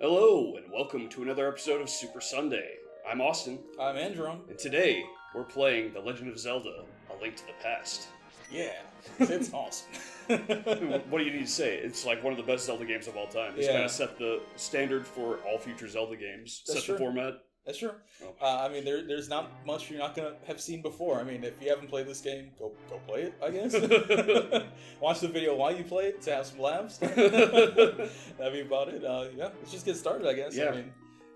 Hello, and welcome to another episode of Super Sunday. I'm Austin, I'm Andron. and today we're playing The Legend of Zelda, A Link to the Past. Yeah, it's awesome. What do you need to say? It's like one of the best Zelda games of all time. It's kind of set the standard for all future Zelda games. That's set true. the format. That's true. Oh. There's not much you're not gonna have seen before. I mean, if you haven't played this game, go play it, I guess. Watch the video while you play it to have some laughs. That'd be about it. Yeah, let's just get started, I guess. Yeah. I mean,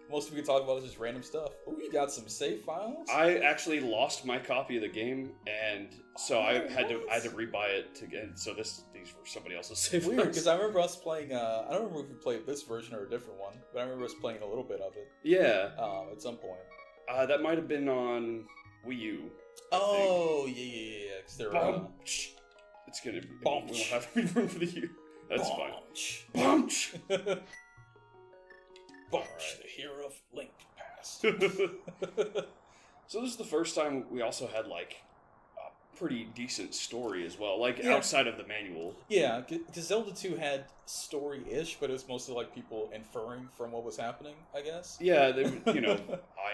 most we can talk about is just random stuff. Oh, you got some save files? I actually lost my copy of the game, and so I had to rebuy it again. So these were somebody else's save Weird, files. because I remember us playing. I don't remember if we played this version or a different one, but I remember us playing a little bit of it. Yeah. At some point. That might have been on Wii U. Oh, yeah. Because they're It's gonna be. Bombchu. We won't have any room for the U. That's Bombchu. fine. Bombch, Alright. the hero of Link Past. So this is the first time we also had like a pretty decent story as well, like Yeah. outside of the manual. Yeah, because Zelda 2 had story-ish, but it was mostly like people inferring from what was happening, I guess. Yeah, I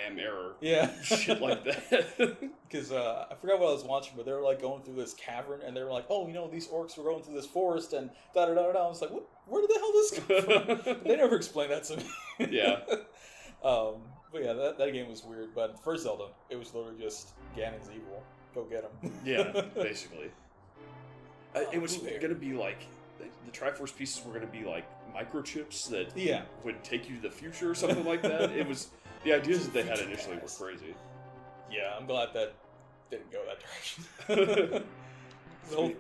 am error. Yeah. Shit like that. Because I forgot what I was watching, but they were like going through this cavern, and they were like, oh, these orcs were going through this forest, and da-da-da-da-da. I was like, what? Where did the hell this come from? They never explained that to me. Yeah. But yeah, that game was weird. But the first Zelda, it was literally just Ganon's evil. Go get him. Yeah, basically. It was Weird. going to be like, the Triforce pieces were going to be like microchips that would take you to the future or something like that. It was, the ideas that they had initially were crazy. Yeah, I'm glad that didn't go that direction. No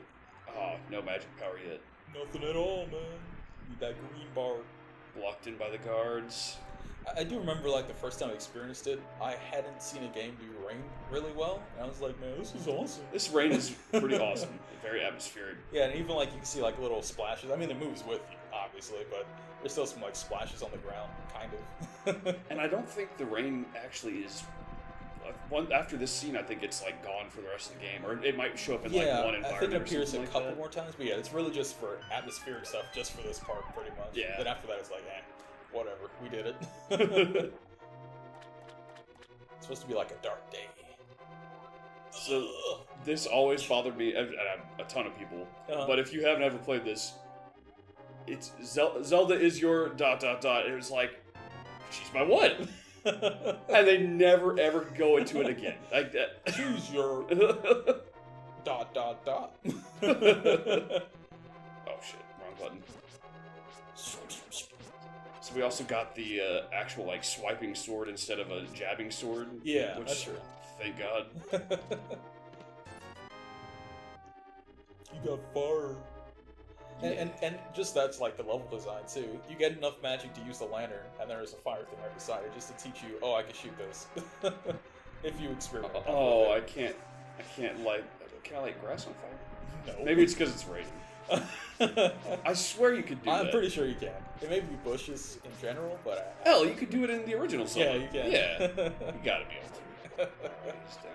magic power yet. Nothing at all, man. Need that green bar. Blocked in by the guards. I do remember, like, the first time I experienced it, I hadn't seen a game do rain really well, and I was like, man, this is awesome. This rain is pretty awesome. Very atmospheric. Yeah, and even, like, you can see, like, little splashes. I mean, it moves with you, obviously, but there's still some, like, splashes on the ground, kind of. And I don't think the rain actually is... after this scene, I think it's, like, gone for the rest of the game. Or it might show up in, like, one environment. I think it appears a like couple that. more times, but yeah, it's really just for atmospheric stuff, just for this part, pretty much. Yeah. Then after that, it's like, whatever, we did it. It's supposed to be like a dark day. So, this always bothered me, and a ton of people. But if you haven't ever played this, it's Zelda is your ... It was like, she's my what? And they never ever go into it again. Like that. Choose your ... Oh shit, wrong button. So we also got the actual like swiping sword instead of a jabbing sword. Yeah, which, that's true. Thank God. You got fire. And just that's like the level design too. You get enough magic to use the lantern, and there's a fire thing right beside it, just to teach you, oh, I can shoot this. If you experiment. Oh, I can't light. Can I light grass on fire? No. Maybe it's because it's raining. I swear you could do that. I'm pretty sure you can. It may be bushes in general, but hell, you could do it in the original song. Yeah, you can. Yeah, you gotta be able to. Alright, he's down.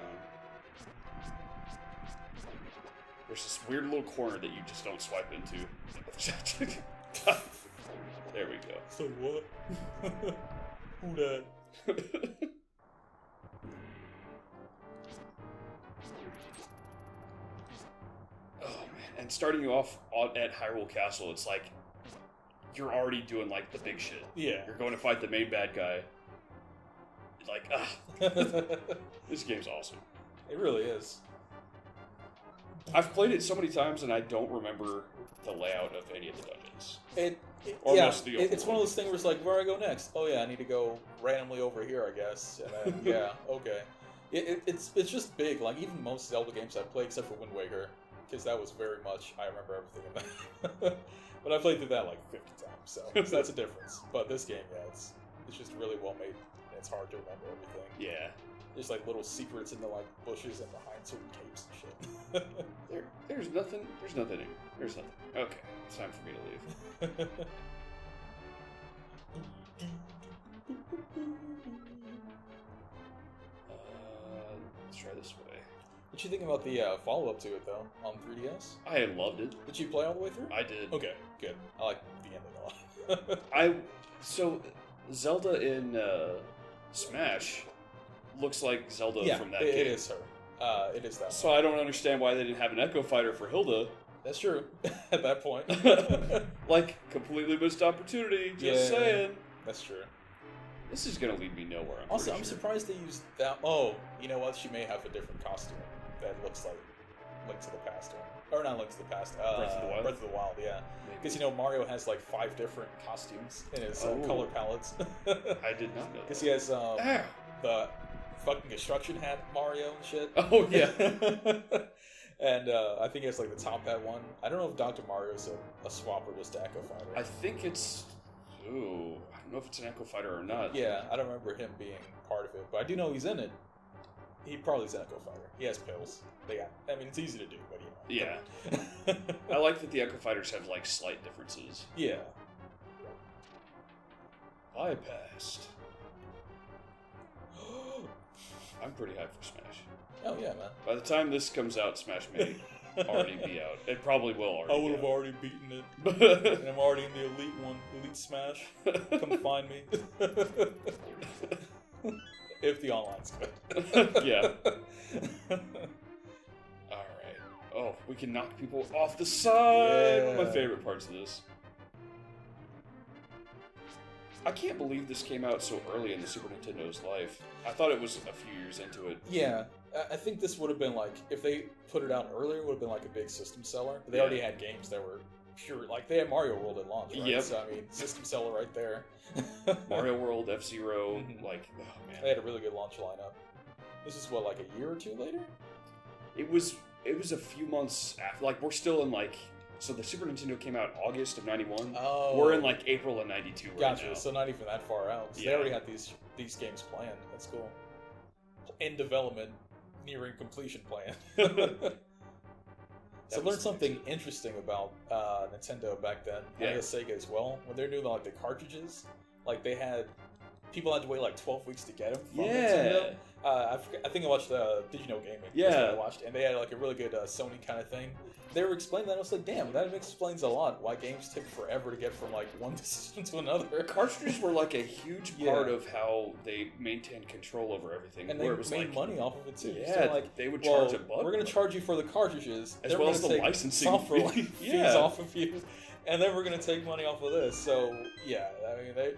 There's this weird little corner that you just don't swipe into. There we go. So what? Who that? And starting you off at Hyrule Castle, it's like you're already doing like the big shit. Yeah. You're going to fight the main bad guy. Like, this game's awesome. It really is. I've played it so many times and I don't remember the layout of any of the dungeons. It's one of those things where it's like, where do I go next? Oh yeah, I need to go randomly over here, I guess. And then, yeah, okay. It's just big. Like even most Zelda games I've played, except for Wind Waker. Because that was very much, I remember everything in that. But I played through that like 50 times, so that's a difference. But this game, yeah, it's just really well made, and it's hard to remember everything. Yeah. There's like little secrets in the like bushes and behind certain caves and shit. There's nothing in here. There's nothing. Okay, it's time for me to leave. Let's try this way. What you think about the follow-up to it, though, on 3DS? I loved it. Did you play all the way through? I did. Okay, good. I like the ending a lot. So Zelda in Smash looks like Zelda from that game. It is her. It is that So I don't understand why they didn't have an Echo Fighter for Hilda. That's true. At that point. Like, completely missed opportunity, just saying. That's true. This is gonna lead me nowhere. I'm surprised they used that. Oh, you know what? She may have a different costume that looks like Link to the Past one. Or not Link to the Past. Breath of the Wild? Breath of the Wild, yeah. Because, Mario has like 5 different costumes in his color palettes. I did not know. Because he has the fucking construction hat Mario and shit. Oh, yeah. And I think he has like the top hat one. I don't know if Dr. Mario's a swap or just Echo Fighter. I think it's... Ooh, I don't know if it's an Echo Fighter or not. Yeah, I don't remember him being part of it, but I do know he's in it. He probably is an Echo Fighter. He has pills. It's easy to do, but Yeah. I like that the Echo Fighters have, like, slight differences. Yeah. Bypassed. I'm pretty hyped for Smash. Oh, yeah, man. By the time this comes out, Smash may already be out. It probably will already I would have already beaten it. And I'm already in the Elite one. Elite Smash. Come find me. If the online's good. Yeah. Alright. Oh, we can knock people off the side! Yeah. One of my favorite parts of this. I can't believe this came out so early in the Super Nintendo's life. I thought it was a few years into it. Yeah. I think this would have been like, if they put it out earlier, it would have been like a big system seller. But they already had games that were pure, like they had Mario World at launch, right? Yep. So, system seller right there. Mario World, F-Zero, like, oh man. They had a really good launch lineup. This is what, like a year or two later? It was a few months after, like, we're still in, like, so the Super Nintendo came out August of 91. Oh. We're in, like, April of 92 right Gotcha, now. so not even that far out. So Yeah. They already had these games planned. That's cool. In development, nearing completion plan. So I learned something interesting about Nintendo back then. Yeah. I guess Sega as well. When they're doing like the cartridges, like they had people had to wait like 12 weeks to get them from Nintendo. I think I watched Digino Gaming. Yeah. That's what I watched, and they had like a really good Sony kind of thing. They were explaining that. I was like, damn, that explains a lot why games take forever to get from like one system to another. Cartridges were like a huge part of how they maintained control over everything. And they made money off of it too. Yeah, so like, they would charge a buck. We're going to charge you for the cartridges. As well as the licensing software fee. fees off of you. And then we're going to take money off of this. So, yeah,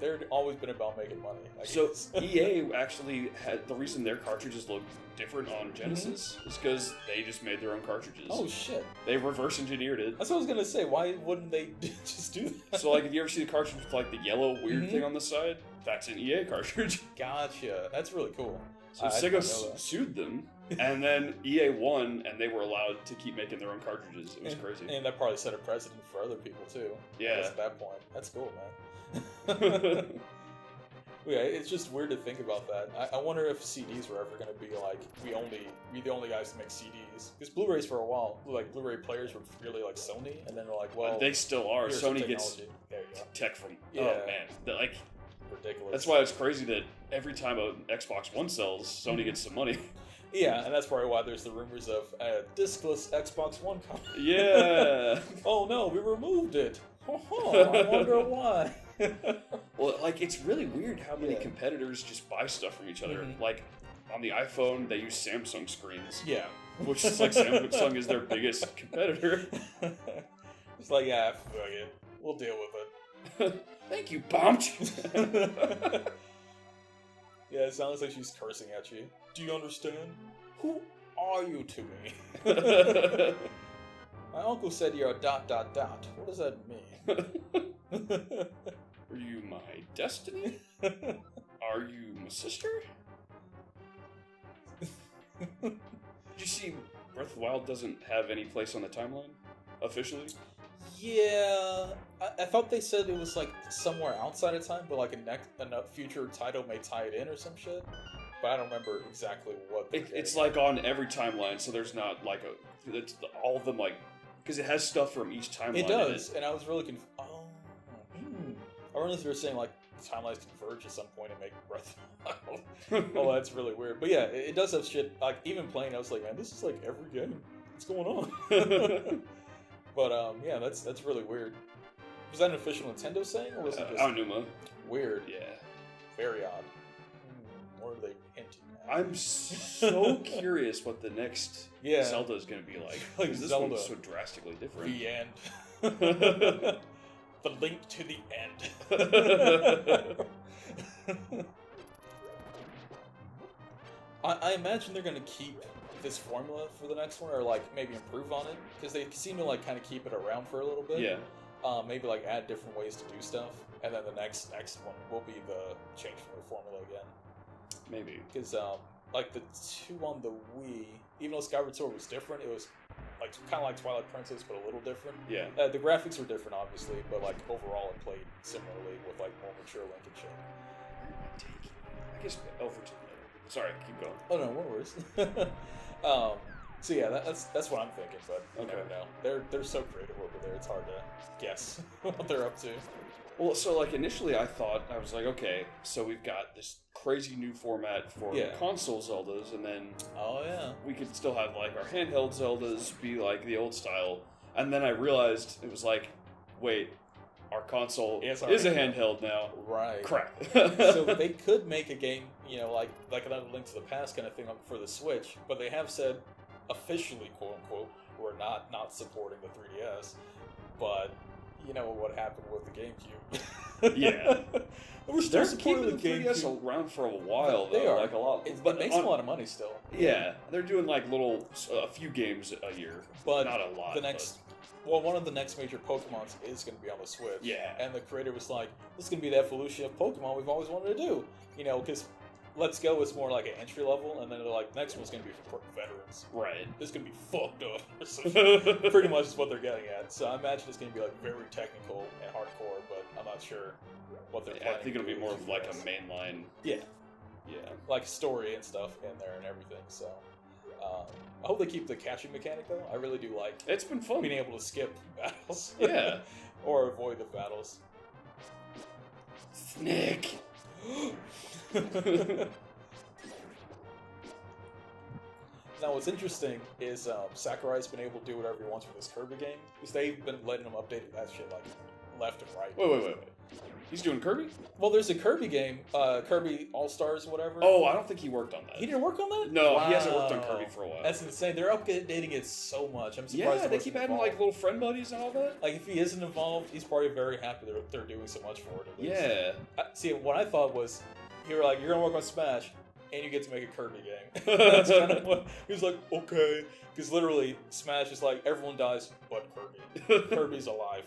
they're always been about making money. So, EA actually had, the reason their cartridges look different on Genesis is because they just made their own cartridges. Oh, shit. They reverse engineered it. That's what I was going to say. Why wouldn't they just do that? So, like, if you ever see the cartridge with, like, the yellow weird thing on the side, that's an EA cartridge. Gotcha. That's really cool. So, Sega sued them, and then EA won, and they were allowed to keep making their own cartridges. It was crazy. And that probably set a precedent for other people, too. Yeah. At that point. That's cool, man. Yeah, it's just weird to think about that. I wonder if CDs were ever going to be like, we the only guys to make CDs. Because Blu-rays for a while, like Blu-ray players were really like Sony, and then they're like, well, they still are. Sony gets there you go. tech from, oh man, they're like, ridiculous. That's why it's crazy that every time an Xbox One sells, Sony gets some money. Yeah, and that's probably why there's the rumors of a discless Xbox One coming. Yeah. Oh no, we removed it. I wonder why. Well, like, it's really weird how many competitors just buy stuff from each other. Like, on the iPhone, they use Samsung screens. Yeah. Which is like Samsung is their biggest competitor. It's like, yeah, fuck it. We'll deal with it. Thank you, Bombchu. Yeah, it sounds like she's cursing at you. Do you understand? Who are you to me? My uncle said you're a ... What does that mean? Are you my destiny? Are you my sister? Did you see Breath of the Wild doesn't have any place on the timeline? Officially? Yeah, I thought they said it was like somewhere outside of time, but like a future title may tie it in or some shit. But I don't remember exactly what. It's like on every timeline, so there's not like all of them like because it has stuff from each timeline. It does, and I was really confused. Oh, I wonder if they were saying like the timelines converge at some point and make Breath of the Wild. Oh, that's really weird. But yeah, it does have shit. Like even playing, I was like, man, this is like every game. What's going on? But yeah, that's really weird. Was that an official Nintendo saying, or was it just Aonuma? Weird. Yeah. Very odd. What are they hinting at? I'm so curious what the next Zelda is going to be like. Because this Zelda. one's so drastically different. The end. The link to the end. I imagine they're going to keep this formula for the next one, or like maybe improve on it, because they seem to like kind of keep it around for a little bit. Yeah. Maybe like add different ways to do stuff, and then the next one will be the change from the formula again. Maybe. Because like the two on the Wii, even though Skyward Sword was different, it was like kind of like Twilight Princess, but a little different. Yeah. The graphics were different, obviously, but like overall it played similarly with like more mature Link and shit. I guess Overton. Sorry, keep going. Oh no, no worries. So yeah, that's what I'm thinking, but you never know. They're so creative over there; it's hard to guess what they're up to. Well, so like initially, I was like, okay, so we've got this crazy new format for console Zeldas, and then we could still have like our handheld Zeldas be like the old style, and then I realized it was like, wait, our console is a handheld now. Right. Crap. So they could make a game, you know, like another Link to the Past kind of thing for the Switch, but they have said officially, quote unquote, we're not supporting the 3DS. But you know what happened with the GameCube. Yeah. We're still supporting the 3DS around for a while, though. They are. Like a lot. But it makes a lot of money still. Yeah. They're doing like a few games a year. But not a lot. One of the next major Pokemons is going to be on the Switch. Yeah. And the creator was like, this is going to be the evolution of Pokemon we've always wanted to do. You know, because Let's Go is more like an entry level, and then they're like, next one's going to be for veterans. Right. This is going to be fucked up. So pretty much is what they're getting at. So I imagine it's going to be like very technical and hardcore, but I'm not sure what they're planning. I think it'll be more of like a mainline. Yeah. Yeah. Like story and stuff in there and everything, so... I hope they keep the catching mechanic, though. I really do like it's been fun being able to skip battles. Yeah. Or avoid the battles. Snick! Now, what's interesting is Sakurai's been able to do whatever he wants with this Kirby game, because they've been letting him update that shit like left and right. Wait. He's doing Kirby? Well, there's a Kirby game, Kirby All-Stars or whatever. Oh, I don't think he worked on that. He didn't work on that? No, He hasn't worked on Kirby for a while. That's insane. They're updating it so much. I'm surprised. Yeah, they keep adding like little friend buddies and all that. Like, if he isn't involved, he's probably very happy they're doing so much for it. At least. Yeah. See, what I thought was, you were like, you're gonna work on Smash, and you get to make a Kirby game. That's kind of what he was like. Okay, because literally Smash is like everyone dies but Kirby. Kirby's alive.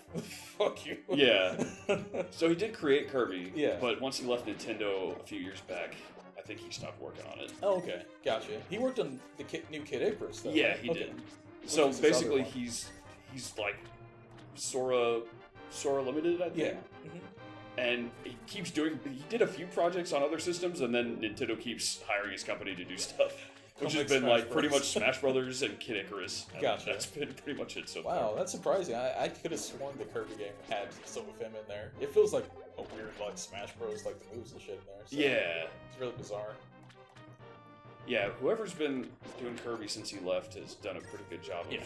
Fuck you. Yeah. So he did create Kirby. Yeah. But once he left Nintendo a few years back, I think he stopped working on it. Oh, okay, gotcha. He worked on the new Kid Icarus, though. Yeah, he did. So basically, he's like Sora Limited, I think. Yeah. And he did a few projects on other systems, and then Nintendo keeps hiring his company to do stuff. Which has been like pretty much Smash Brothers and Kid Icarus. Gotcha. That's been pretty much it so far. Wow, that's surprising. I could have sworn the Kirby game had some of him in there. It feels like a weird like Smash Bros. Like the moves and shit in there. So yeah. It's really bizarre. Yeah, whoever's been doing Kirby since he left has done a pretty good job of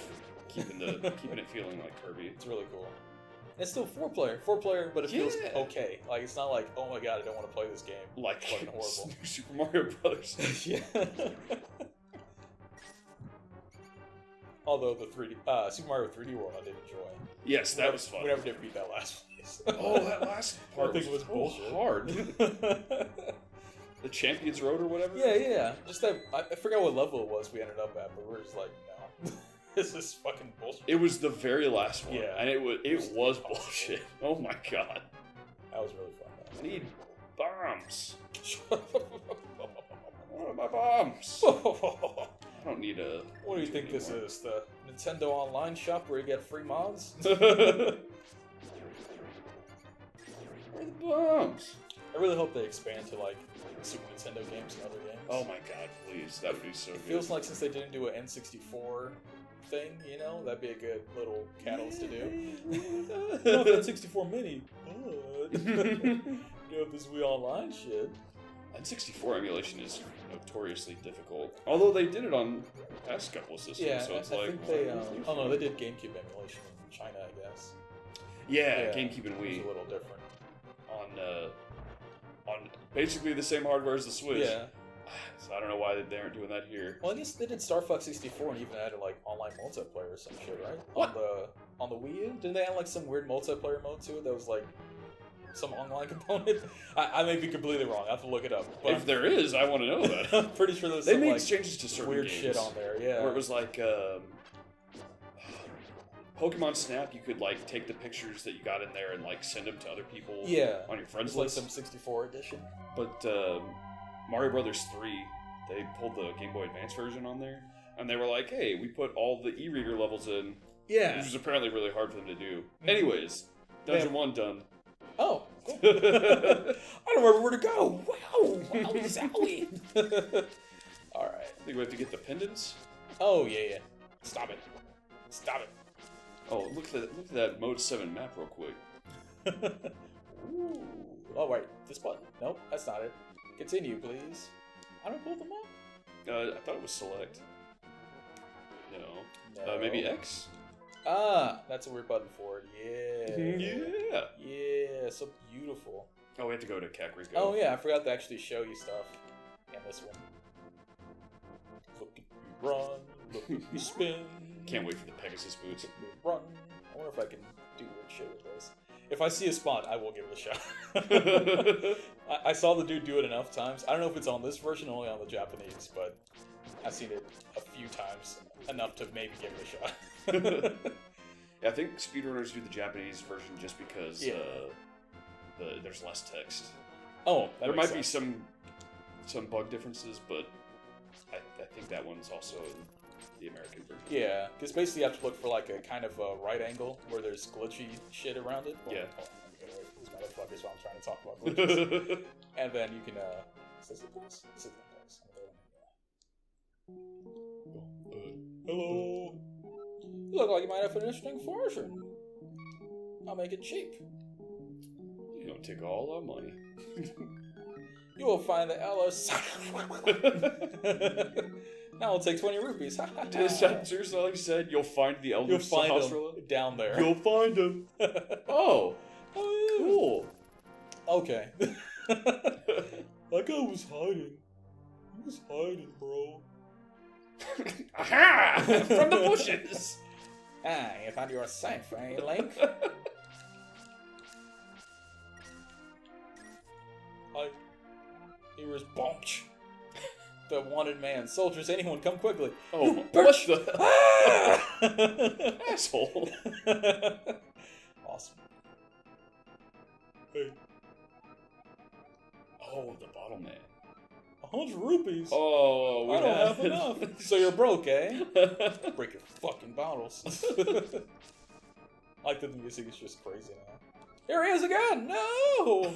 keeping it feeling like Kirby. It's really cool. It's still four player, but it feels okay. Like, it's not like, oh my god, I don't want to play this game. Like it's fucking horrible. Super Mario Brothers. Yeah. Although the Super Mario 3D World I did enjoy. Yes, that was fun. We never did beat that last place. Oh, that last part was bullshit. Hard. The Champions Road or whatever? Yeah. Just that, I forgot what level it was we ended up at, but we were just like, no. This is fucking bullshit. It was the very last one. Yeah. And it was bullshit. Oh my god. That was really fun, though. I need bombs. What are my bombs? I don't need a... What do you think this is? The Nintendo Online shop where you get free mods? Where are the bombs? I really hope they expand to, like, Super Nintendo games and other games. Oh my god, please. That would be so good. It feels like since they didn't do an N64 thing, you know, that'd be a good little catalyst to do. Not that N64 Mini, but you know, this Wii Online shit. N64 emulation is notoriously difficult. Although they did it on the past couple of systems, yeah, so it's I like... think they, oh no, they did GameCube emulation in China, I guess. Yeah, GameCube and Wii. It was a little different. On on basically the same hardware as the Switch. Yeah. So I don't know why they aren't doing that here. Well, I guess they did Star Fox 64 and even added like online multiplayer or some shit, right? What? On the Wii U? Didn't they add like some weird multiplayer mode to it that was like some online component? I may be completely wrong. I have to look it up. But If there is, I want to know that. I'm pretty sure there's they some made like changes to certain weird games shit on there. Yeah. where it was like Pokemon Snap. You could like take the pictures that you got in there and like send them to other people. Yeah. On your friends like list. some 64 edition. But Mario Brothers 3, they pulled the Game Boy Advance version on there, and they were like, "Hey, we put all the e-reader levels in." Yeah. Which was apparently really hard for them to do. Anyways, Dungeon 1 done. Oh, cool. I don't remember where to go. Wow, zowie. All right. I think we have to get the pendants. Oh yeah. Stop it. Oh, look at that Mode 7 map real quick. Ooh. Oh wait, this button? Nope, that's not it. Continue, please. How do I pull them up? I thought it was select. No. No. Maybe X? Ah, that's a weird button for it. Yeah. Yeah. Yeah, so beautiful. Oh, we have to go to Kakariko. Oh yeah, I forgot to actually show you stuff in this one. Look at me run, look at me spin. Can't wait for the Pegasus boots. Look at me run. I wonder if I can do weird shit with this. If I see a spot, I will give it a shot. I saw the dude do it enough times. I don't know if it's on this version or only on the Japanese, but I've seen it a few times, enough to maybe give it a shot. Yeah, I think speedrunners do the Japanese version just because there's less text. Oh, there might be some bug differences, but I think that one's also in the American version. Yeah, because basically you have to look for like a kind of a right angle where there's glitchy shit around it. Yeah. Hold on, let me get away from these motherfuckers while I'm trying to talk about glitches. And then you can, is this a place? This is the place. Hello. You look like you might have an interesting fortune. I'll make it cheap. You don't take all our money. You will find the Ellis. Now it'll take 20 rupees. Is that seriously all you said? You'll find the Elder You'll find Sahasrara? him down there. You'll find him. Oh, cool. Okay. That guy was hiding. He was hiding, bro. Aha! From the bushes. Ah, you thought you were safe, eh, Link? Hi. Here is Bombchu, the wanted man. Soldiers, anyone, come quickly. Oh, You what bitch! the Ah! asshole? Awesome. Hey. Oh, the bottle man. 100 rupees? Oh, we I don't have enough. So you're broke, eh? Break your fucking bottles. I like that the music is just crazy now. Here he is again! No!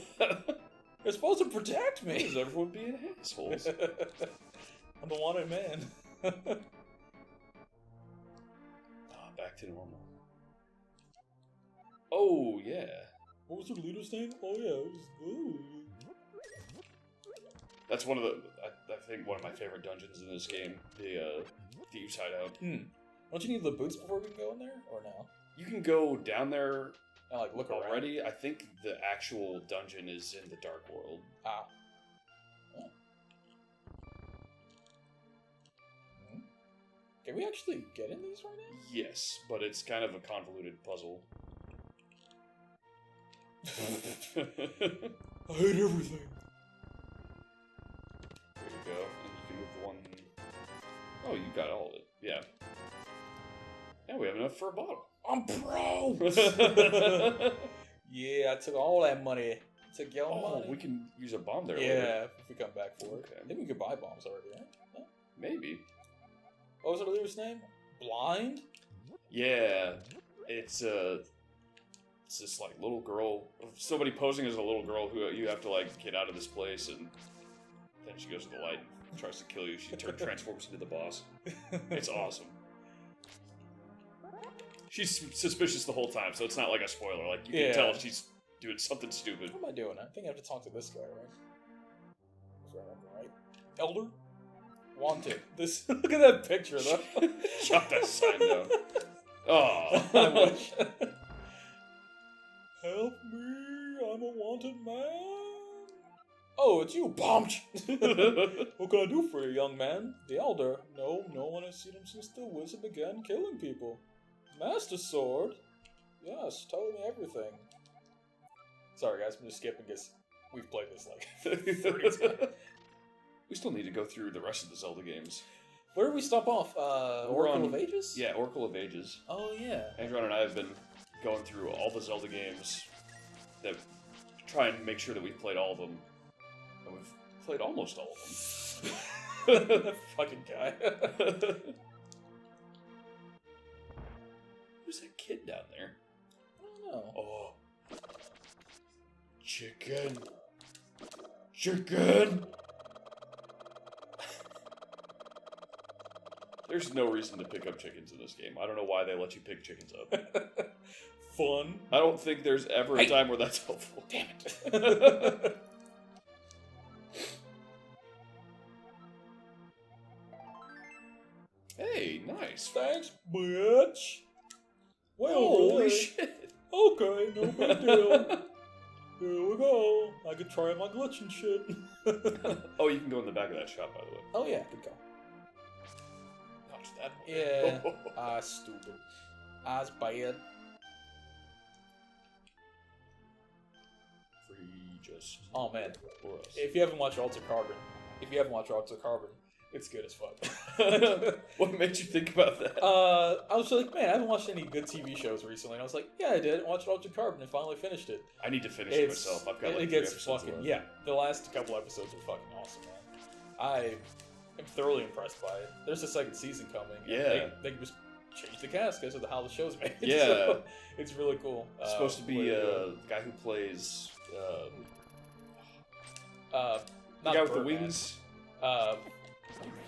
You're supposed to protect me! Is everyone being assholes? I'm the wanted man. Back to normal. Oh, yeah. What was the leader's name? Oh, yeah, it was... Ooh. That's one of the, I think, one of my favorite dungeons in this game. The Thieves Hideout. Don't you need the boots before we can go in there? Or no? You can go down there And, like, look already. around? I think the actual dungeon is in the Dark World. Ah. Oh. Can we actually get in these right now? Yes, but it's kind of a convoluted puzzle. I hate everything. There you go. And you can move the one... Oh, you got all of it. Yeah. Yeah, we have enough for a bottle. I'm pro! Yeah, I took all that money. I took your money. We can use a bomb there Yeah, later. if we come back for it. Okay. I think we could buy bombs already, right? No? Maybe. What was the leader's name? Blind? Yeah. It's this, like, little girl. Somebody posing as a little girl who you have to, like, get out of this place, and then she goes to the light and tries to kill you. She transforms into the boss. It's awesome. She's suspicious the whole time, so it's not like a spoiler. Like, you can tell she's doing something stupid. What am I doing? I think I have to talk to this guy, right? If I remember right. Elder? Wanted. This. Look at that picture, though. Chop that sign down. Oh. I wish. Help me! I'm a wanted man! Oh, it's you, Bombchu! What can I do for you, young man? The Elder? No one has seen him since the wizard began killing people. Master Sword? Yes, tell me everything. Sorry guys, I'm just skipping because we've played this like 30 times. We still need to go through the rest of the Zelda games. Where did we stop off? Oracle of Ages? Yeah, Oracle of Ages. Oh, yeah. Andrew and I have been going through all the Zelda games that try and make sure that we've played all of them. And we've played almost all of them. That fucking guy. Who's that kid down there? I don't know. Oh. Chicken. Chicken! There's no reason to pick up chickens in this game. I don't know why they let you pick chickens up. Fun. I don't think there's ever a time where that's helpful. Damn it. Hey, nice. Thanks, bitch. Well, holy really? shit. Okay, no big deal. Here we go. I could try my glitch and shit. Oh, you can go in the back of that shop, by the way. Oh yeah, good call. Watch that. Yeah. Stupid. I's bad. Free just. Oh man. For us. If you haven't watched Altered Carbon, it's good as fuck. What made you think about that? I was like, man, I haven't watched any good TV shows recently. And I was like, yeah, I did. I watched Altered Carbon and finally finished it. I need to finish it myself. I've got like it 3 gets episodes fucking left. yeah. The last couple episodes are fucking awesome, man. I am thoroughly impressed by it. There's a second season coming. Yeah. They just changed the cast because of how the show's made. Yeah. So, it's really cool. It's supposed to be the guy who plays not the guy with the Birdman. wings.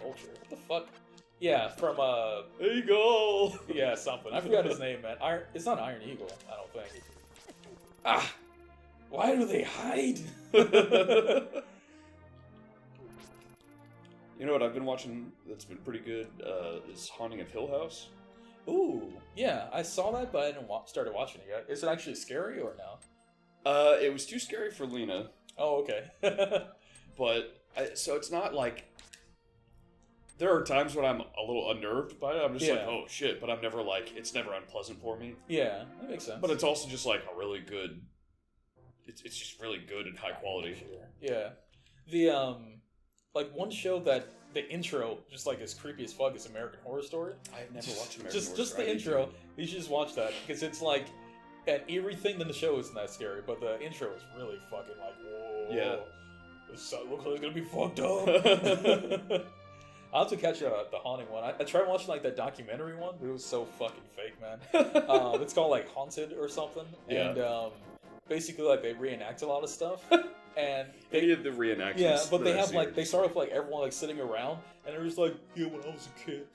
Vulture. What the fuck? Yeah, from There you go. yeah, something. I forgot his name, man. It's not Iron Eagle, I don't think. Ah, why do they hide? You know what I've been watching that's been pretty good is Haunting of Hill House. Ooh, yeah, I saw that, but I didn't started watching it yet. Is it actually scary or no? It was too scary for Lena, Oh, okay. but so it's not like. There are times when I'm a little unnerved by it. I'm just like, oh shit, but I'm never like, it's never unpleasant for me. Yeah, that makes sense. But it's also just like a really good. It's just really good and high quality. Sure. Yeah, the like one show that the intro just like is creepy as fuck is American Horror Story. I've never watched American Horror Just Story. the intro. You should just watch that because it's like an eerie thing. Then the show isn't that scary, but the intro is really fucking like whoa. Yeah. This looks like it's gonna be fucked up. I'll have to catch the haunting one. I tried watching like that documentary one, but it was so fucking fake, man. It's called like Haunted or something, and basically like they reenact a lot of stuff. And they did the reenactments. Yeah, but they have like they start with like everyone like sitting around, and they're just like, yeah, when I was a kid,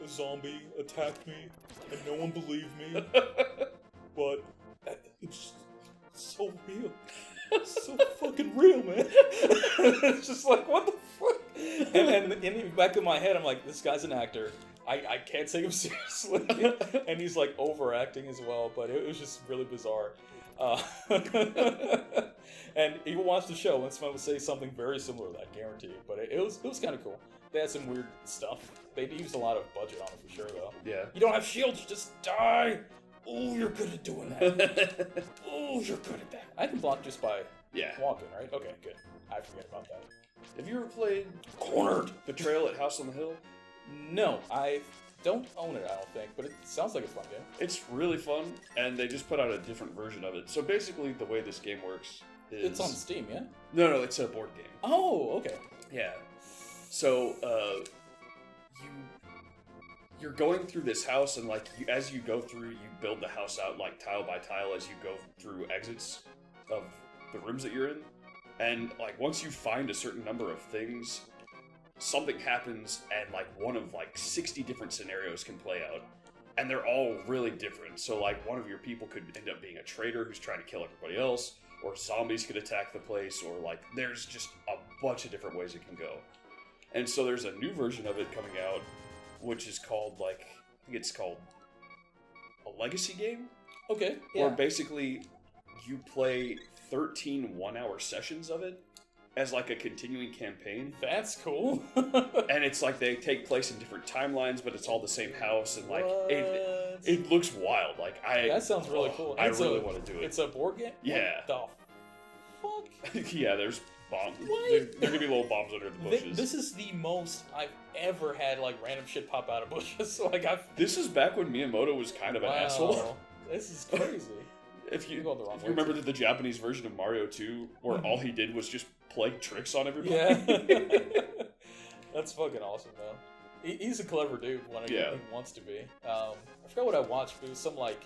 a zombie attacked me, and no one believed me, but it's so real. It's so fucking real, man. It's just like, what the fuck? And in the back of my head, I'm like, this guy's an actor. I can't take him seriously. And he's like overacting as well, but it was just really bizarre. And you watch the show, and someone would say something very similar to that, guarantee. But it was kind of cool. They had some weird stuff. They used a lot of budget on it for sure, though. Yeah. You don't have shields, just die. Oh, you're good at doing that. Oh, you're good at that. I can block just by walking, right? Okay, good. I forget about that. Have you ever played Cornered Betrayal at House on the Hill? No, I don't own it, I don't think, but it sounds like a fun game. It's really fun, and they just put out a different version of it. So basically, the way this game works is... It's on Steam, yeah? No, it's a board game. Oh, okay. Yeah. So, you're going through this house, and like as you go through, you build the house out like tile by tile as you go through exits of the rooms that you're in. And like once you find a certain number of things, something happens, and like one of like 60 different scenarios can play out, and they're all really different. So like one of your people could end up being a traitor who's trying to kill everybody else, or zombies could attack the place, or like there's just a bunch of different ways it can go. And so there's a new version of it coming out, which is called like, I think it's called a legacy game. Okay. Yeah. Where basically you play 13 one-hour sessions of it, as like a continuing campaign. That's cool. And it's like they take place in different timelines, but it's all the same house, and like it looks wild. Like that sounds really cool. I really want to do it. It's a board game. Yeah. What the fuck? Yeah, there's bombs. What? There gonna be little bombs under the bushes. This is the most I've ever had like random shit pop out of bushes. So like This is back when Miyamoto was kind of an asshole. This is crazy. If you remember the Japanese version of Mario 2, where all he did was just play tricks on everybody. Yeah. That's fucking awesome, though. He's a clever dude when he wants to be. I forgot what I watched, but it was some, like,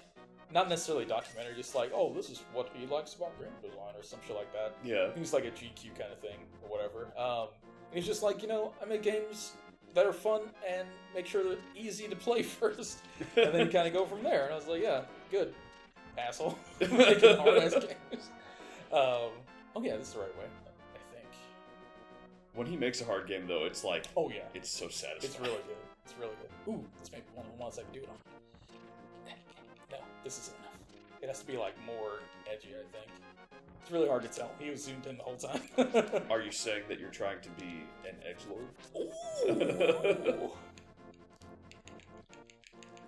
not necessarily documentary, just like, oh, this is what he likes about game design, or some shit like that. Yeah. He was like a GQ kind of thing, or whatever. He's just like, I make games that are fun and make sure they're easy to play first, and then kind of go from there. And I was like, yeah, good. Asshole. Making hard-ass games. Oh yeah, this is the right way, I think. When he makes a hard game, though, it's like... Oh yeah. It's so satisfying. It's really good. It's really good. Ooh, this may be one of the ones I can do it on. No, this isn't enough. It has to be, like, more edgy, I think. It's really hard to tell. He was zoomed in the whole time. Are you saying that you're trying to be an edgelord? Ooh.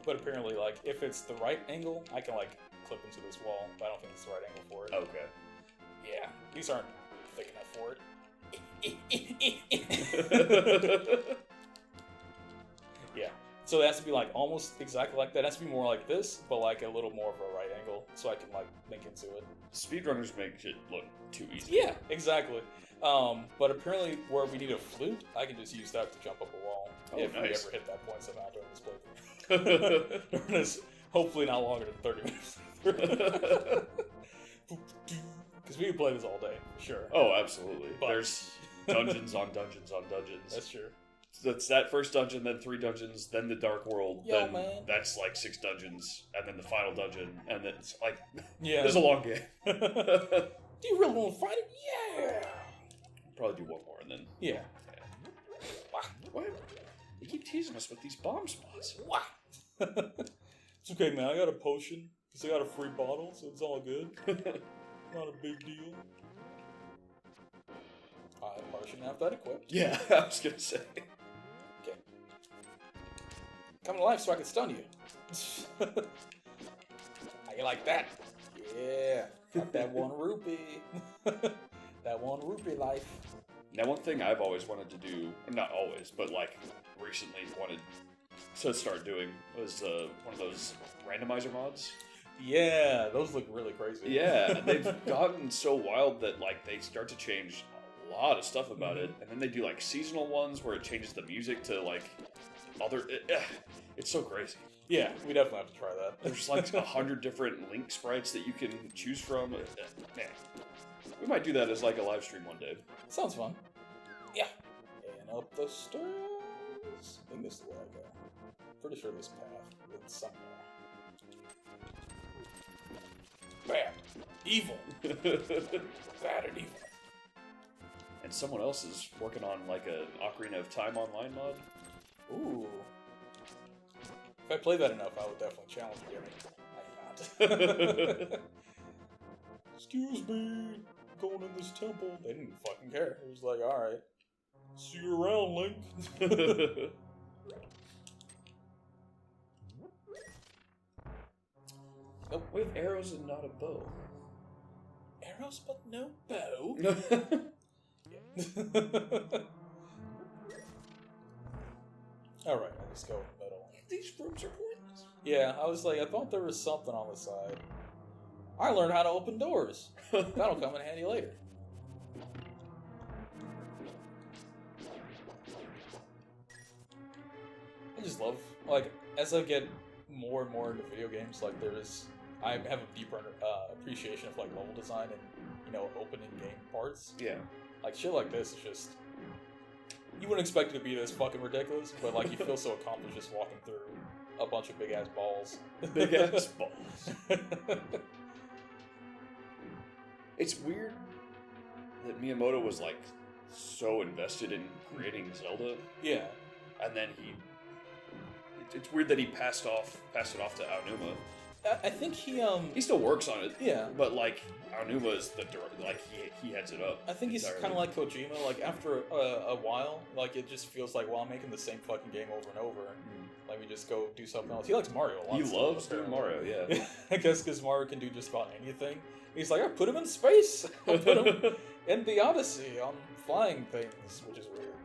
But apparently, like, if it's the right angle, I can, like, clip into this wall, but I don't think it's the right angle for it. Okay. Yeah, these aren't thick enough for it. Yeah, so it has to be like almost exactly like that. It has to be more like this, but like a little more of a right angle, so I can like make into it. Speedrunners make it look too easy. Yeah, exactly. But apparently where we need a flute, I can just use that to jump up a wall. Oh, if nice. we ever hit that point somehow during this playthrough. During this, hopefully not longer than 30 minutes. Because we can play this all day, sure. Oh, absolutely. But there's dungeons on dungeons on dungeons. That's true. So it's that first dungeon, then 3 dungeons, then the Dark World, then man. That's like 6 dungeons, and then the final dungeon, and then it's like, yeah, there's a long game. Do you really want to fight it? Yeah. Probably do one more, and then... Yeah. Why? You keep teasing us with these bomb spots. What? It's okay, man. I got a potion. Because I got a free bottle, so it's all good. Not a big deal. I probably shouldn't have that equipped. Yeah, I was gonna say. Okay. Come to life so I can stun you. How you like that? Yeah. Got that 1 rupee. That 1 rupee life. Now, one thing I've always wanted to do, not always, but like recently wanted to start doing was one of those randomizer mods. Yeah, those look really crazy. Yeah, they've gotten so wild that like they start to change a lot of stuff about it, and then they do like seasonal ones where it changes the music to like other. It's so crazy. Yeah, we definitely have to try that. There's like 100 different Link sprites that you can choose from. Man, we might do that as like a live stream one day. Sounds fun. Yeah. And up the stairs. I think this is the way I go. Pretty sure this path leads somewhere. Bad. Evil. Bad and evil. And someone else is working on like an Ocarina of Time online mod. Ooh. If I play that enough, I would definitely challenge you. I'm not. Excuse me. Going in this temple. They didn't fucking care. It was like, alright. See you around, Link. Oh, we have arrows and not a bow. Arrows but no bow? Alright, I just go in the middle. These rooms are pointless. Yeah, I was like, I thought there was something on the side. I learned how to open doors. That'll come in handy later. I just love, like, as I get more and more into video games, like, I have a deeper appreciation of, like, level design and, you know, opening game parts. Yeah. Like, shit like this is just... You wouldn't expect it to be this fucking ridiculous, but, like, you feel so accomplished just walking through a bunch of big-ass balls. Big-ass balls. It's weird that Miyamoto was, like, so invested in creating Zelda. Yeah. And then it's weird that he passed it off to Aonuma. I think he still works on it. Yeah. But like Aonuma is like he heads it up. I think he's kind of like Kojima. Like after a while, like it just feels like, well, I'm making the same fucking game over and over. Let me just go do something else. He likes Mario a lot. He loves doing Mario, yeah. I guess because Mario can do just about anything. He's like, I put him in space. I put him in the Odyssey on flying things, which is weird.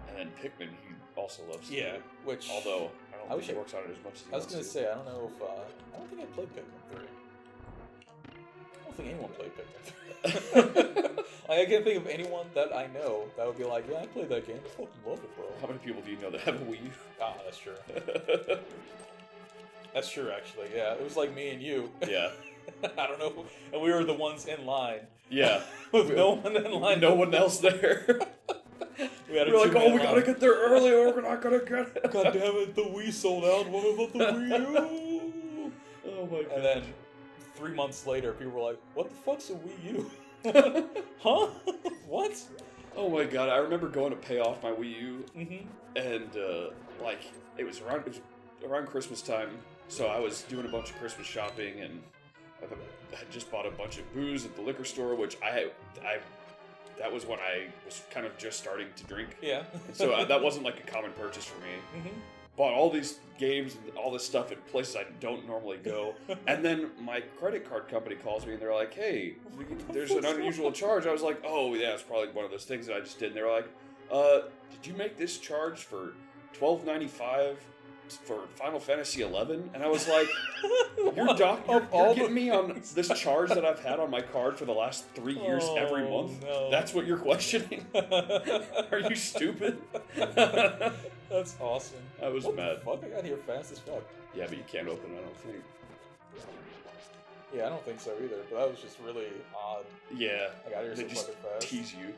And then Pikmin, he also loves. Yeah, which although I don't think he works on it as much as he I was gonna say, I don't know if I don't think I played Pikmin 3. I don't think anyone played Pikmin 3. I can't think of anyone that I know that would be like, yeah, I played that game. I fucking love it, bro. How many people do you know that have a Wii U? Ah, that's true. That's true, actually. Yeah, it was like me and you. Yeah. I don't know. And we were the ones in line. Yeah. With no one in line. No one else there. We're like, oh, we gotta get there early or we're not gonna get it. God damn it, the Wii sold out. What about the Wii U? Oh my god. And then 3 months later, people were like, what the fuck's a Wii U? Huh? What? Oh my god, I remember going to pay off my Wii U, and like it was around Christmas time, so I was doing a bunch of Christmas shopping, and I had just bought a bunch of booze at the liquor store, which that was when I was kind of just starting to drink. Yeah. So that wasn't like a common purchase for me. Bought all these games and all this stuff at places I don't normally go. And then my credit card company calls me and they're like, hey, there's an unusual charge. I was like, oh yeah, it's probably one of those things that I just did. And they're like, did you make this charge for $12.95 for Final Fantasy XI? And I was like, you're getting me on this charge that I've had on my card for the last 3 years every month? No. That's what you're questioning? Are you stupid? That's awesome. I was mad. What the fuck? I got here fast as fuck. Yeah, but you can't open it, I don't think. Yeah, I don't think so either, but that was just really odd. Yeah. I got here so fucking fast. Tease you.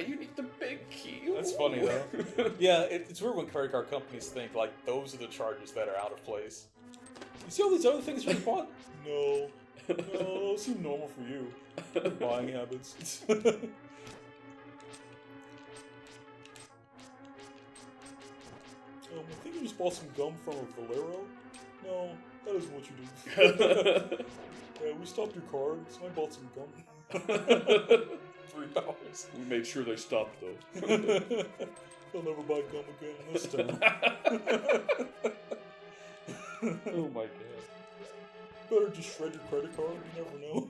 You need the big key. That's funny, though. Yeah, it's weird when credit card companies think, like, those are the charges that are out of place. You see all these other things you bought? No. No, those seem normal for you. Your buying habits. I think you just bought some gum from a Valero? No, that isn't what you do. Yeah, we stopped your card, so I bought some gum. $3. We made sure they stopped, though. They'll never buy gum again in this town. Oh my god. Better just shred your credit card, you never know.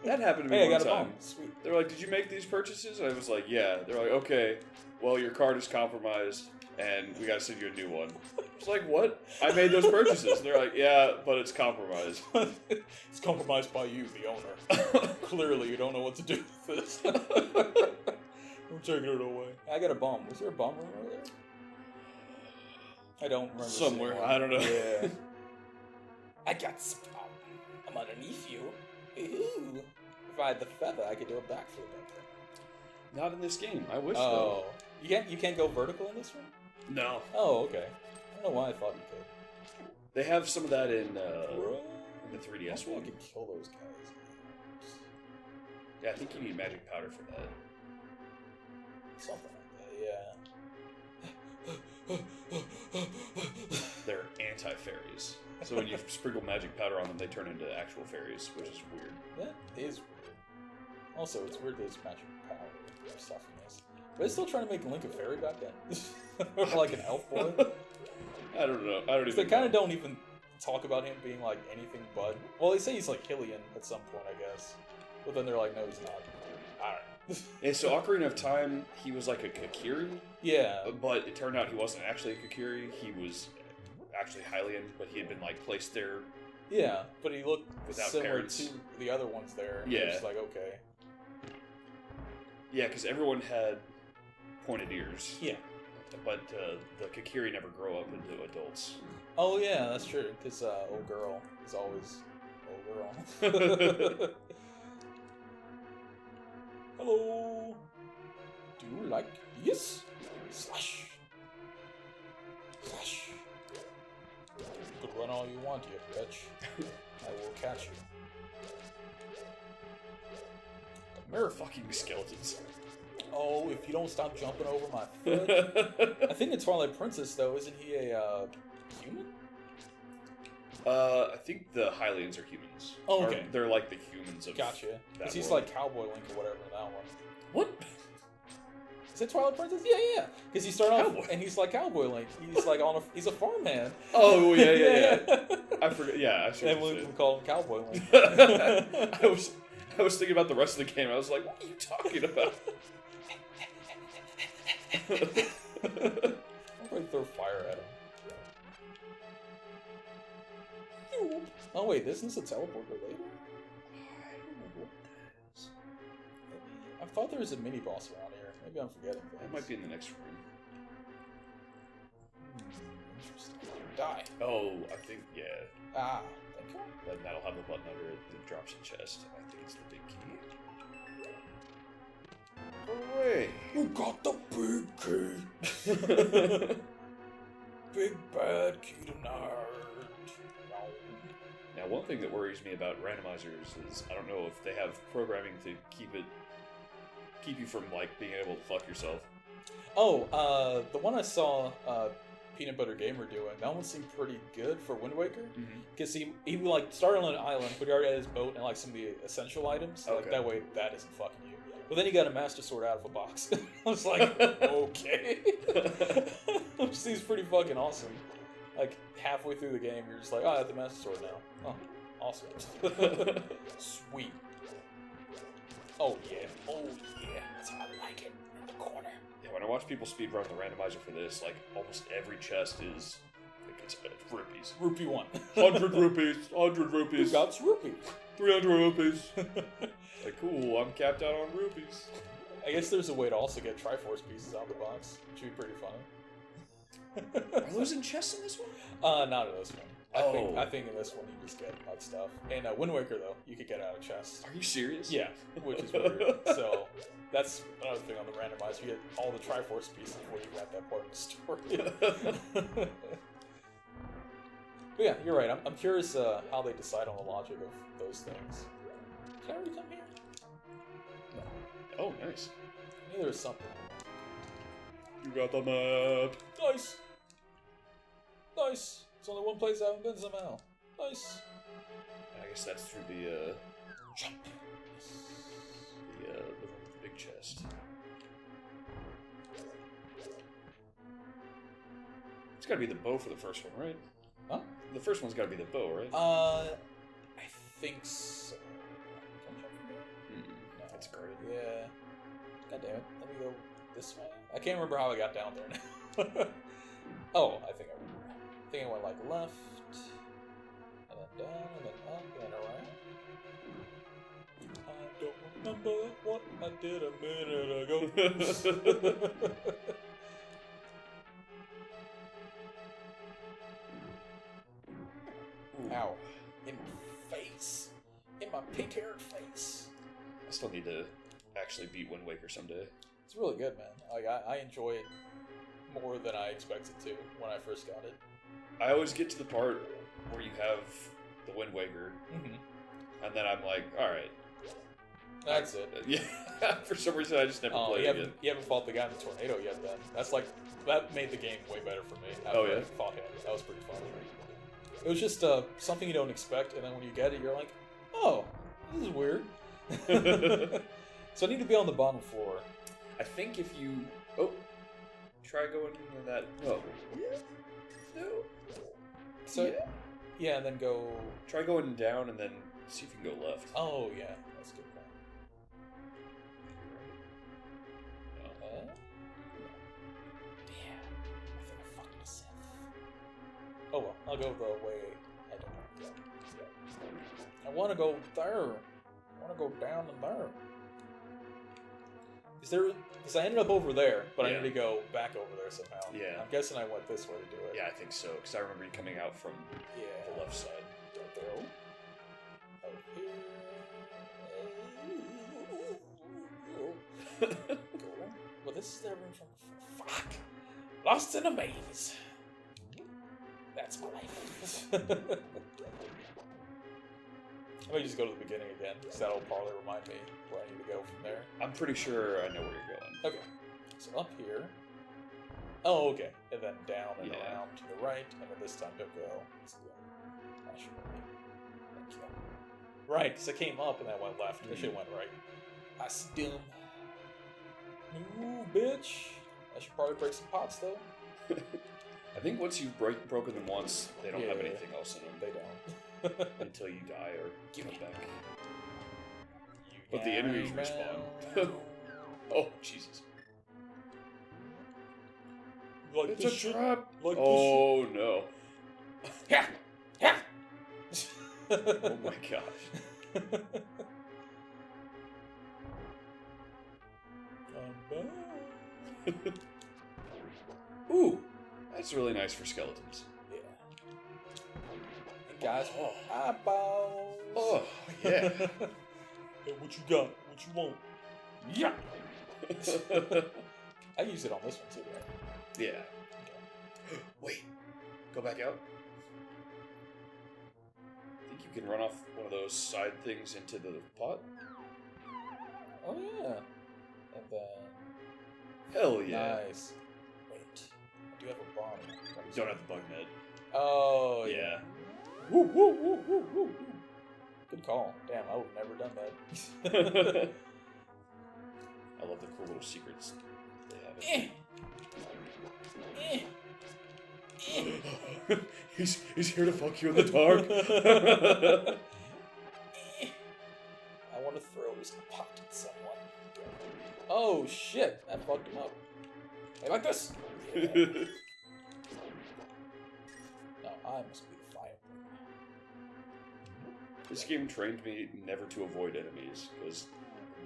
That happened to me one time. Bomb. Sweet. They're like, did you make these purchases? And I was like, yeah. They're like, okay, well, your card is compromised, and we gotta send you a new one. It's like, what? I made those purchases. And they're like, yeah, but it's compromised. It's compromised by you, the owner. Clearly, you don't know what to do with this. I'm taking it away. I got a bomb. Was there a bomb room over there? I don't remember. Somewhere. I don't know. Yeah. I got some bomb. I'm underneath you. Ooh. If I had the feather, I could do a backflip up there. Not in this game. I wish, though. You can't go vertical in this one? No. Oh, okay. I don't know why I thought you could. They have some of that in the 3DS one. I could kill those guys. Yeah, I think you need magic powder for that. Something like that, yeah. They're anti-fairies. So when you sprinkle magic powder on them, they turn into actual fairies, which is weird. That is weird. Also, it's weird that it's magic powder or stuff in this. But they're still trying to make Link a fairy back then? Or like an elf boy? I don't know. I don't even They kind of don't even talk about him being like anything but... Well, they say he's like Hylian at some point, I guess. But then they're like, no, he's not. I don't know. Yeah, so Ocarina of Time, he was like a Kakiri. Yeah. But it turned out he wasn't actually a Kakiri. He was actually Hylian, but he had been like placed there. Yeah, but he looked without similar parents. to the other ones there. Yeah. Just like, okay. Yeah, because everyone had pointed ears. Yeah. But the Kakiri never grow up into adults. Oh yeah, that's true. Because old girl is always old girl. Hello. Do you like this? Slash. Slash. You could run all you want, you bitch. I will catch you. Mirror fucking skeletons. Oh, if you don't stop jumping over my foot. I think in Twilight Princess, though, isn't he a human? I think the Hylians are humans. Oh, okay. They're like the humans of Gotcha. Because he's world. like Cowboy Link or whatever in that one. What? Is it Twilight Princess? Yeah. Because you start off and he's like Cowboy Link. He's like he's a farmman. Oh yeah. I forgot. Yeah, I should. And we call him Cowboy Link. I was thinking about the rest of the game. I was like, what are you talking about? I'm going to throw fire at him. Oh wait, isn't this a teleporter later? I don't know what that is. I thought there was a mini boss around here. Maybe I'm forgetting things. It might be in the next room. Interesting. Die. Oh, I think, yeah. Ah, thank you. Then that'll have a button under it that drops a chest. I think it's the big key. Hooray! You got the big key! Big bad key to nerd. No. Now, one thing that worries me about randomizers is I don't know if they have programming to keep you from, like, being able to fuck yourself. Oh, the one I saw Peanut Butter Gamer doing, that one seemed pretty good for Wind Waker. Because he like started on an island, but he already had his boat and like some of the essential items. Okay. Like that way that isn't fucking you. But then he got a Master Sword out of a box. I was like, okay. Which seems pretty fucking awesome. Like halfway through the game, you're just like, oh, I have the Master Sword now. Oh, awesome. Sweet. Oh yeah. That's how I like it. In the corner. Yeah, when I watch people speedrun the randomizer for this, like, almost every chest is, like, it's rupees. Rupee 1. 100 rupees, 100 rupees. Who got rupee? 300 rupees. Like, cool, I'm capped out on rupees. I guess there's a way to also get Triforce pieces out of the box, which would be pretty funny. Are those in chests in this one? Not in this one. I think in this one you just get mud stuff. In Wind Waker, though, you could get out of chests. Are you serious? Yeah, which is weird. So that's another thing on the randomizer. You get all the Triforce pieces before you get that part of the story. But yeah, you're right. I'm curious how they decide on the logic of those things. Can I already come here? No. Oh, nice. I knew there was something. You got the map. Nice. Nice. It's only one place I haven't been somehow. Nice. I guess that's through the jump. The one with the big chest. It's gotta be the bow for the first one, right? Huh? The first one's gotta be the bow, right? I think so. Can I jump from here? No. It's guarded. Yeah. God damn it. Let me go this way. I can't remember how I got down there now. Oh, I think I remember. I think I went like left, and then down, and then up, and around. I don't remember what I did a minute ago. Ow. In my face. In my pink-haired face. I still need to actually beat Wind Waker someday. It's really good, man. Like I enjoy it more than I expected to when I first got it. I always get to the part where you have the Wind Waker, and then I'm like, alright. That's it. Yeah, for some reason I just never played it yet. You haven't fought the guy in the tornado yet, then. That made the game way better for me. Oh, yeah? I fought him. That was pretty fun. It was just something you don't expect, and then when you get it, you're like, oh, this is weird. So I need to be on the bottom floor. I think if you... Oh. Try going in that... No. Yeah. No. So, yeah, and then go... Try going down and then see if you can go left. Oh, yeah. That's a good point. No. Damn. I think I fucked myself. Oh, well. I'll go the way I don't know. I want to go there. I want to go down and there. Because I ended up over there, but I need to go back over there somehow. Yeah. I'm guessing I went this way to do it. Yeah, I think so, because I remember you coming out from the left side. Don't throw. Out here. Go. Well, this is their room from... Fuck! Lost in a maze! That's my life. I might just go to the beginning again, because that'll probably remind me where I need to go from there. I'm pretty sure I know where you're going. Okay. So up here. Oh, okay. And then down and around to the right, and then this time he'll go. should thank you. Right, because it came up and then went left. It should have went right. I stim. Ooh, bitch. I should probably break some pots, though. I think once you've broken them once, they don't have anything else in them. They don't. Until you die or give it back. You But the enemies respawn. Oh, Jesus. Like it's a trap! Like oh, no. Yeah! Yeah! Oh my gosh. Ooh, that's really nice for skeletons. Yeah. And guys, eyeballs. Oh, yeah. Hey, what you got? What you want? Yeah. I use it on this one too, right? Yeah. Wait. Go back out. Think you can run off one of those side things into the pot? Oh yeah. And then. Hell yeah. Nice. Wait. I do have a bomb. You don't have the bug net. Oh yeah. Woo, woo, woo, woo, woo. Good call. Damn, I would have never done that. I love the cool little secrets they have. He's here to fuck you in the dark. I want to throw this pot at someone. Oh shit! That fucked him up. Hey, like this. Yeah. Now I must be the fire. This game trained me never to avoid enemies, because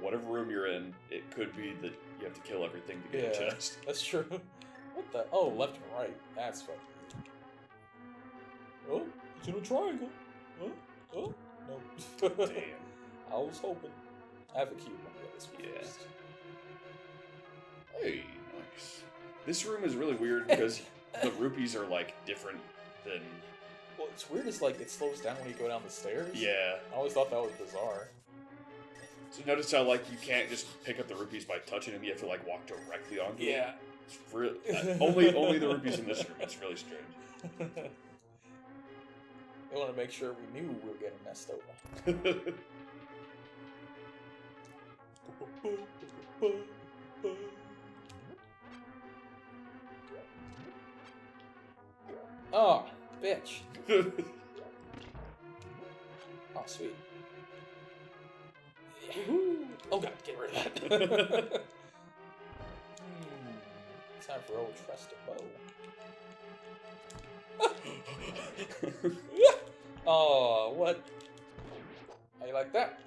whatever room you're in, it could be that you have to kill everything to get a chest. That's true. What the? Oh, left and right. That's fucking. Oh, it's in a triangle. Oh, oh, no. Damn. I was hoping. I have a cube on the other side. Yeah. Hey, nice. This room is really weird because the rupees are like different than. Well, it's weird. It's like it slows down when you go down the stairs. Yeah. I always thought that was bizarre. So notice how like you can't just pick up the rupees by touching them. You have to like walk directly onto them. Yeah. It's really only the rupees in this room. It's really strange. They want to make sure we knew we were getting messed over. Oh, bitch. Oh, sweet. Oh god, get rid of that. Time for old trusted bow. Oh, what? How you like that?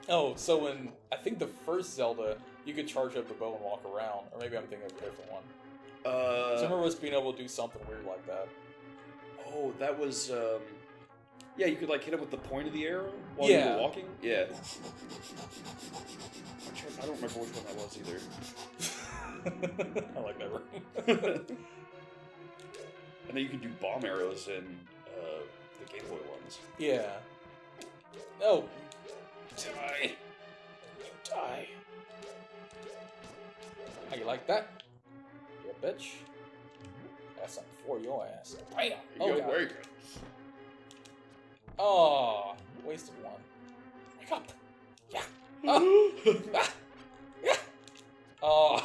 Oh, so in, I think the first Zelda, you could charge up the bow and walk around. Or maybe I'm thinking of a different one. So I remember us being able to do something weird like that. Oh, that was, yeah, you could like hit him with the point of the arrow while you were walking? Yeah. I don't remember which one that was either. I like that room. And then you can do bomb arrows in the Game Boy ones. Yeah. Oh. Die. You die. How you like that? You bitch. That's something for your ass. Bam! Oh, go, God. where you go? Oh, wasted one. Wake up. Yeah. Oh. Ah. Yeah. Oh.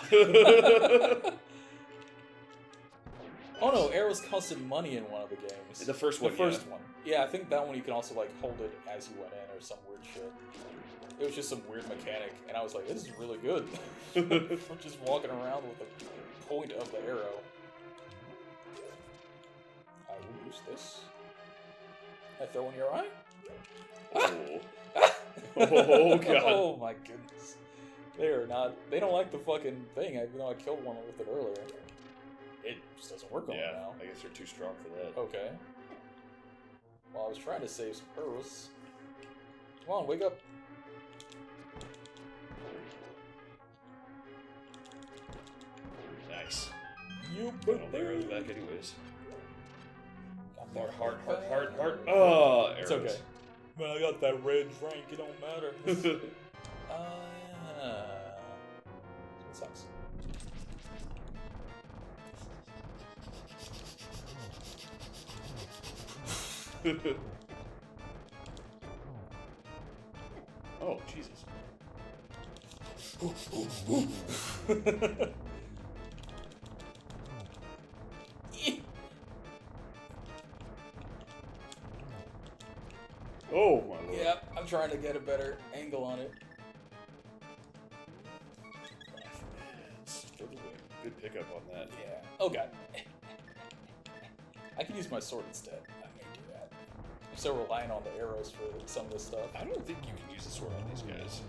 Oh no, arrows costed money in one of the games. The first one, The first one. Yeah, I think that one you can also like hold it as you went in or some weird shit. It was just some weird mechanic, and I was like, this is really good. For just walking around with the point of the arrow. I will use this. I throw in your eye? Oh. Oh, God. Oh, my goodness. They don't like the fucking thing, even though I killed one with it earlier. It just doesn't work on it now. I guess they're too strong for that. Okay. Well, I was trying to save some pearls. Come on, wake up. Nice. You put all the arrows back anyways. Got More that heart. Oh, arrows. It's okay. Man, I got that red rank, it don't matter. Yeah. It sucks. Oh, Jesus. Oh, my lord. Yeah, I'm trying to get a better angle on it. Good pickup on that. Yeah. Oh, God. I could use my sword instead. I may do that. I'm so relying on the arrows for some of this stuff. I don't think you can use the sword on these guys.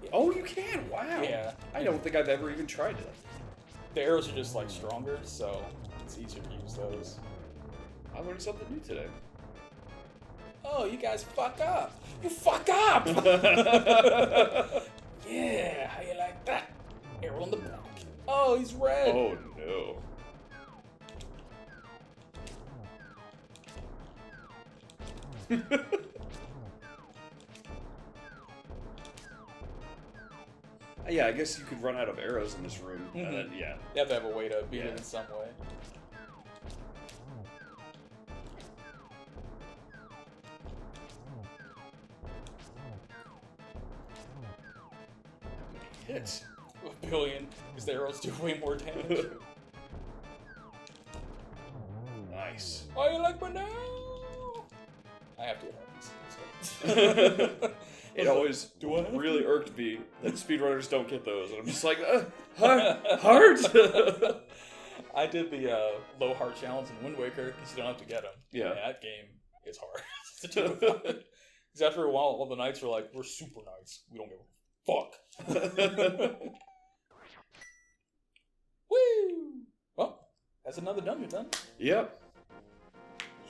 Yeah. Oh, you can! Wow! Yeah. I don't think I've ever even tried it. The arrows are just, like, stronger, so it's easier to use those. I learned something new today. Oh, you guys fuck up! You fuck up! Yeah, how you like that? Arrow in the back. Oh, he's red! Oh, no. Yeah, I guess you could run out of arrows in this room, and then, yeah. You have to have a way to beat it in some way. Hits. A billion, because the arrows do way more damage. Nice. Oh, you like me now? I have to get hard. It always really irked me that speedrunners don't get those. And I'm just like, hard? I did the low heart challenge in Wind Waker, because you don't have to get them. Yeah. And that game is hard to do without it. Because after a while, all the knights are like, we're super knights. We don't give a fuck. Woo! Well, that's another dungeon done. Yep.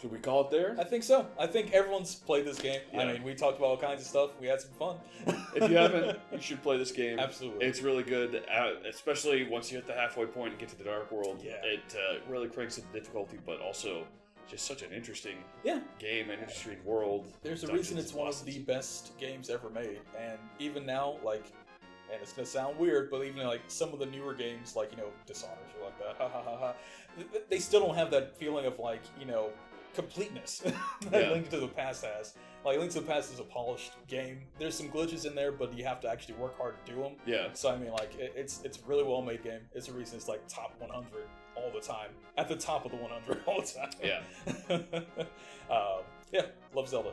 Should we call it there? I think so. I think everyone's played this game. Yeah. I mean, we talked about all kinds of stuff. We had some fun. If you haven't, you should play this game. Absolutely. It's really good, especially once you hit the halfway point and get to the Dark World. Yeah. It really cranks up the difficulty, but also just such an interesting game, an interesting world. There's a reason it's one of the best games ever made. And even now, like, and it's going to sound weird, but even like some of the newer games, like, Dishonored or like that, they still don't have that feeling of, like, completeness that Link to the Past has. Like, Link to the Past is a polished game. There's some glitches in there, but you have to actually work hard to do them. Yeah. So, I mean, like, it's a really well-made game. It's the reason it's, like, top 100 all the time. At the top of the 100 all the time. Yeah. Yeah, love Zelda.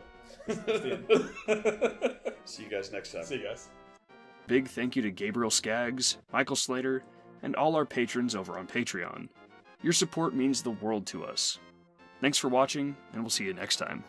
See you guys next time. See you guys. Big thank you to Gabriel Skaggs, Michael Slater, and all our patrons over on Patreon. Your support means the world to us. Thanks for watching, and we'll see you next time.